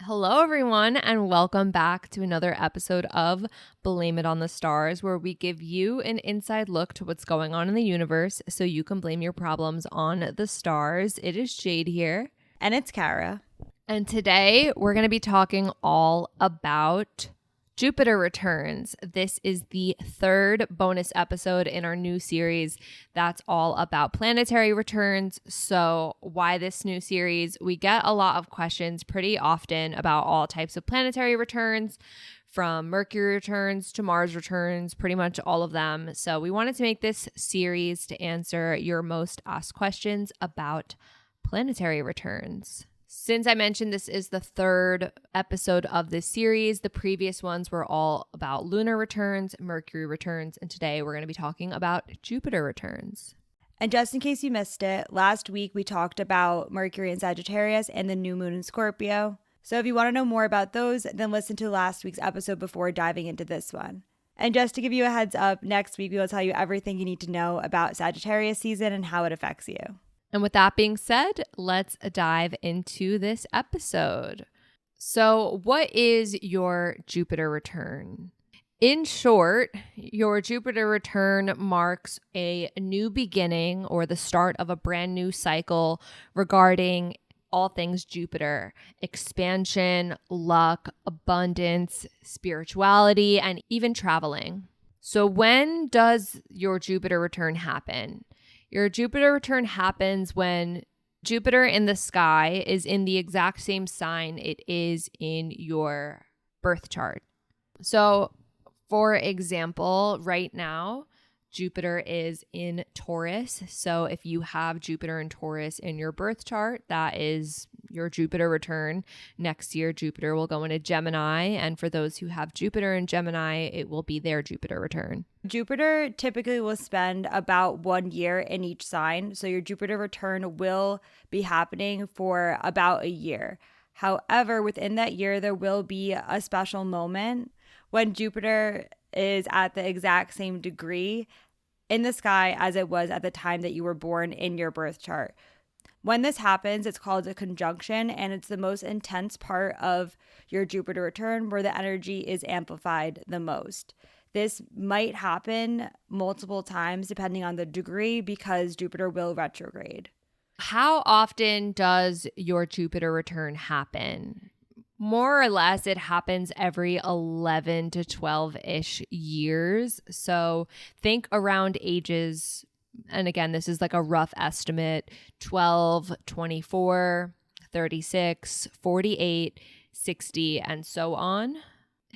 Hello, everyone, and welcome back to another episode of Blame It on the Stars, where we give you an inside look to what's going on in the universe so you can blame your problems on the stars. It is Jade here. And it's Kara. And today we're going to be talking all about Jupiter returns. This is the third bonus episode in our new series that's all about planetary returns. So why this new series? We get a lot of questions pretty often about all types of planetary returns, from Mercury returns to Mars returns, pretty much all of them. So we wanted to make this series to answer your most asked questions about planetary returns. Since I mentioned this is the third episode of this series, the previous ones were all about lunar returns, Mercury returns, and today we're going to be talking about Jupiter returns. And just in case you missed it, last week we talked about Mercury in Sagittarius and the new moon in Scorpio. So if you want to know more about those, then listen to last week's episode before diving into this one. And just to give you a heads up, next week we will tell you everything you need to know about Sagittarius season and how it affects you. And with that being said, let's dive into this episode. So, what is your Jupiter return? In short, your Jupiter return marks a new beginning or the start of a brand new cycle regarding all things Jupiter: expansion, luck, abundance, spirituality, and even traveling. So, when does your Jupiter return happen? Your Jupiter return happens when Jupiter in the sky is in the exact same sign it is in your birth chart. So, for example, right now, Jupiter is in Taurus. So if you have Jupiter in Taurus in your birth chart, that is your Jupiter return. Next year, Jupiter will go into Gemini. And for those who have Jupiter in Gemini, it will be their Jupiter return. Jupiter typically will spend about 1 year in each sign. So your Jupiter return will be happening for about a year. However, within that year, there will be a special moment when Jupiter is at the exact same degree in the sky as it was at the time that you were born in your birth chart. When this happens, it's called a conjunction, and it's the most intense part of your Jupiter return where the energy is amplified the most. This might happen multiple times depending on the degree because Jupiter will retrograde. How often does your Jupiter return happen? More or less, it happens every 11 to 12-ish years. So think around ages, and again, this is like a rough estimate, 12, 24, 36, 48, 60, and so on.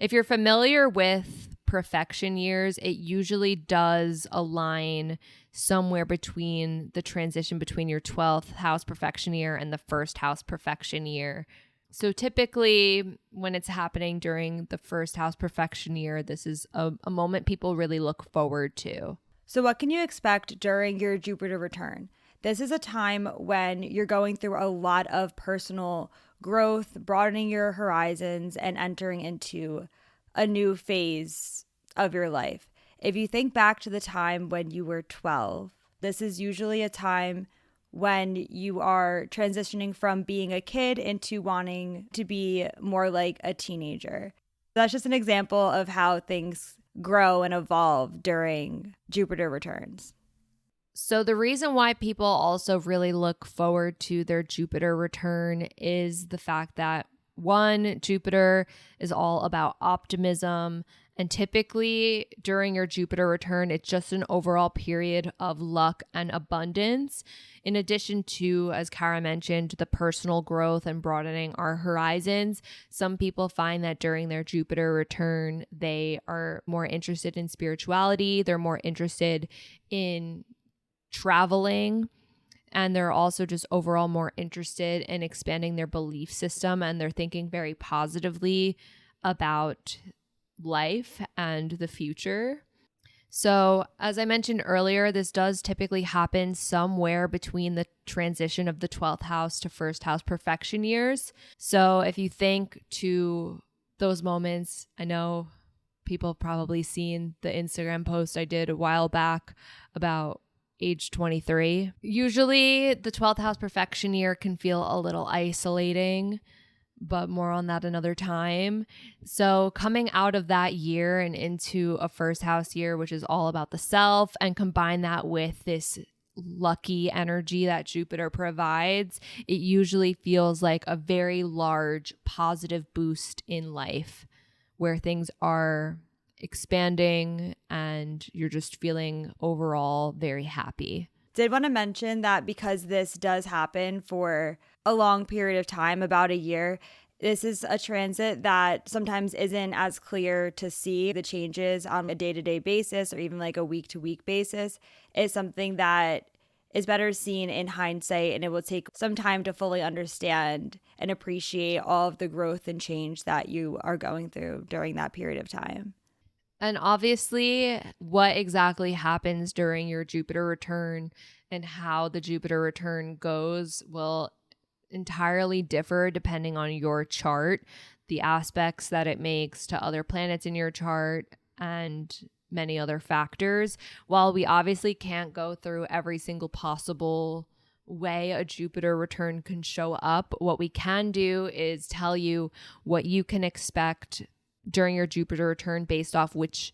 If you're familiar with perfection years, it usually does align somewhere between the transition between your 12th house perfection year and the first house perfection year. So typically when it's happening during the first house perfection year, this is a moment people really look forward to. So what can you expect during your Jupiter return? This is a time when you're going through a lot of personal growth, broadening your horizons, and entering into a new phase of your life. If you think back to the time when you were 12, this is usually a time when you are transitioning from being a kid into wanting to be more like a teenager. That's just an example of how things grow and evolve during Jupiter returns. So the reason why people also really look forward to their Jupiter return is the fact that, one, Jupiter is all about optimism. And typically during your Jupiter return, it's just an overall period of luck and abundance. In addition to, as Kara mentioned, the personal growth and broadening our horizons, some people find that during their Jupiter return, they are more interested in spirituality. They're more interested in traveling. And they're also just overall more interested in expanding their belief system. And they're thinking very positively about life and the future. So as I mentioned earlier, this does typically happen somewhere between the transition of the 12th house to first house perfection years. So if you think to those moments, I know People have probably seen the Instagram post I did a while back about age 23. Usually the 12th house perfection year can feel a little isolating, but more on that another time. So coming out of that year and into a first house year, which is all about the self, and combine that with this lucky energy that Jupiter provides, it usually feels like a very large positive boost in life where things are expanding and you're just feeling overall very happy. Did want to mention that because this does happen for a long period of time, about a year, this is a transit that sometimes isn't as clear to see the changes on a day-to-day basis or even like a week-to-week basis. It's something that is better seen in hindsight, and it will take some time to fully understand and appreciate all of the growth and change that you are going through during that period of time. And obviously, what exactly happens during your Jupiter return and how the Jupiter return goes will entirely differ depending on your chart, the aspects that it makes to other planets in your chart, and many other factors. While we obviously can't go through every single possible way a Jupiter return can show up, what we can do is tell you what you can expect during your Jupiter return based off which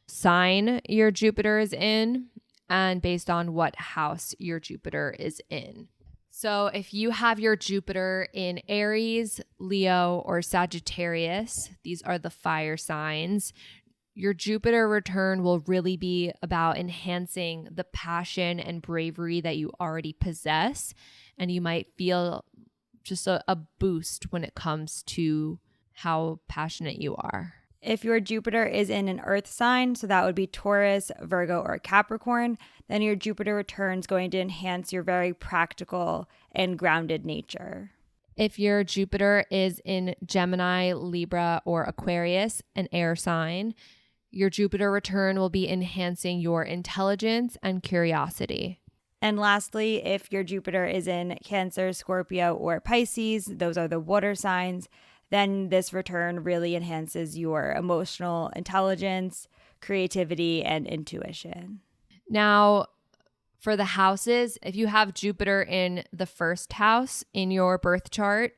sign your Jupiter is in and based on what house your Jupiter is in. So if you have your Jupiter in Aries, Leo, or Sagittarius, these are the fire signs, your Jupiter return will really be about enhancing the passion and bravery that you already possess. And you might feel just a boost when it comes to how passionate you are. If your Jupiter is in an earth sign, so that would be Taurus, Virgo, or Capricorn, then your Jupiter return is going to enhance your very practical and grounded nature. If your Jupiter is in Gemini, Libra, or Aquarius, an air sign, your Jupiter return will be enhancing your intelligence and curiosity. And lastly, if your Jupiter is in Cancer, Scorpio, or Pisces, those are the water signs, then this return really enhances your emotional intelligence, creativity, and intuition. Now, for the houses, if you have Jupiter in the first house in your birth chart,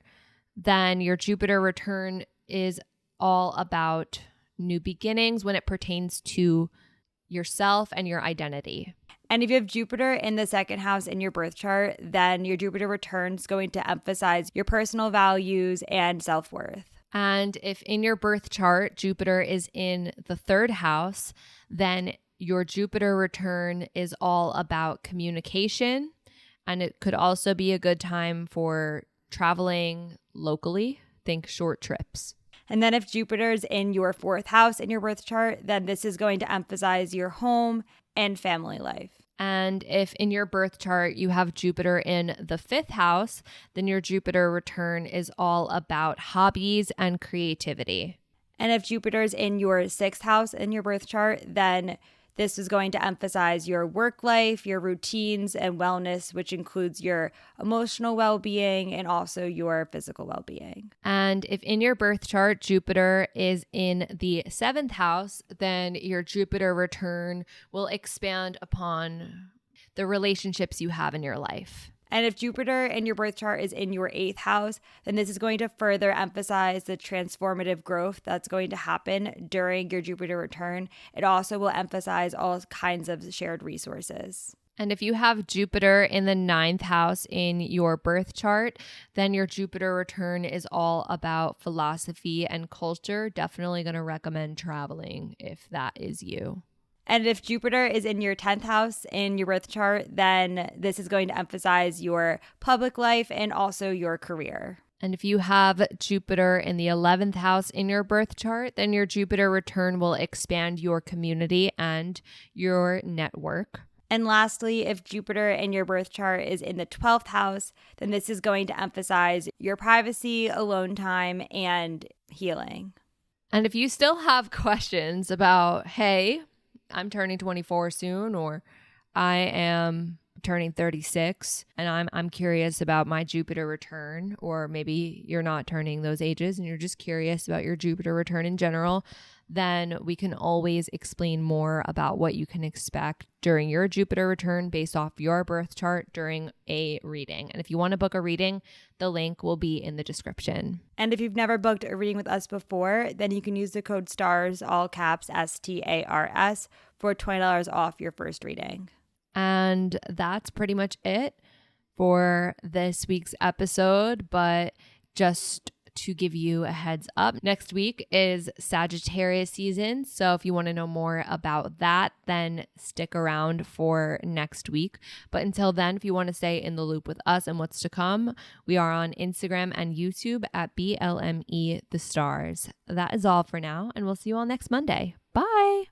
then your Jupiter return is all about new beginnings when it pertains to yourself and your identity. And if you have Jupiter in the second house in your birth chart, then your Jupiter return is going to emphasize your personal values and self-worth. And if in your birth chart, Jupiter is in the third house, then your Jupiter return is all about communication. And it could also be a good time for traveling locally. Think short trips. And then if Jupiter is in your fourth house in your birth chart, then this is going to emphasize your home and family life. And if in your birth chart you have Jupiter in the fifth house, then your Jupiter return is all about hobbies and creativity. And if Jupiter is in your sixth house in your birth chart, then this is going to emphasize your work life, your routines, and wellness, which includes your emotional well-being and also your physical well-being. And if in your birth chart, Jupiter is in the seventh house, then your Jupiter return will expand upon the relationships you have in your life. And if Jupiter in your birth chart is in your eighth house, then this is going to further emphasize the transformative growth that's going to happen during your Jupiter return. It also will emphasize all kinds of shared resources. And if you have Jupiter in the ninth house in your birth chart, then your Jupiter return is all about philosophy and culture. Definitely going to recommend traveling if that is you. And if Jupiter is in your 10th house in your birth chart, then this is going to emphasize your public life and also your career. And if you have Jupiter in the 11th house in your birth chart, then your Jupiter return will expand your community and your network. And lastly, if Jupiter in your birth chart is in the 12th house, then this is going to emphasize your privacy, alone time, and healing. And if you still have questions about, hey, I'm turning 24 soon, or I am turning 36 and I'm curious about my Jupiter return, or maybe you're not turning those ages and you're just curious about your Jupiter return in general, then we can always explain more about what you can expect during your Jupiter return based off your birth chart during a reading. And if you want to book a reading, the link will be in the description. And if you've never booked a reading with us before, then you can use the code STARS, all caps STARS, for $20 off your first reading. And that's pretty much it for this week's episode. But just to give you a heads up, next week is Sagittarius season. So if you want to know more about that, then stick around for next week. But until then, if you want to stay in the loop with us and what's to come, we are on Instagram and YouTube at BLME The Stars. That is all for now, and we'll see you all next Monday. Bye.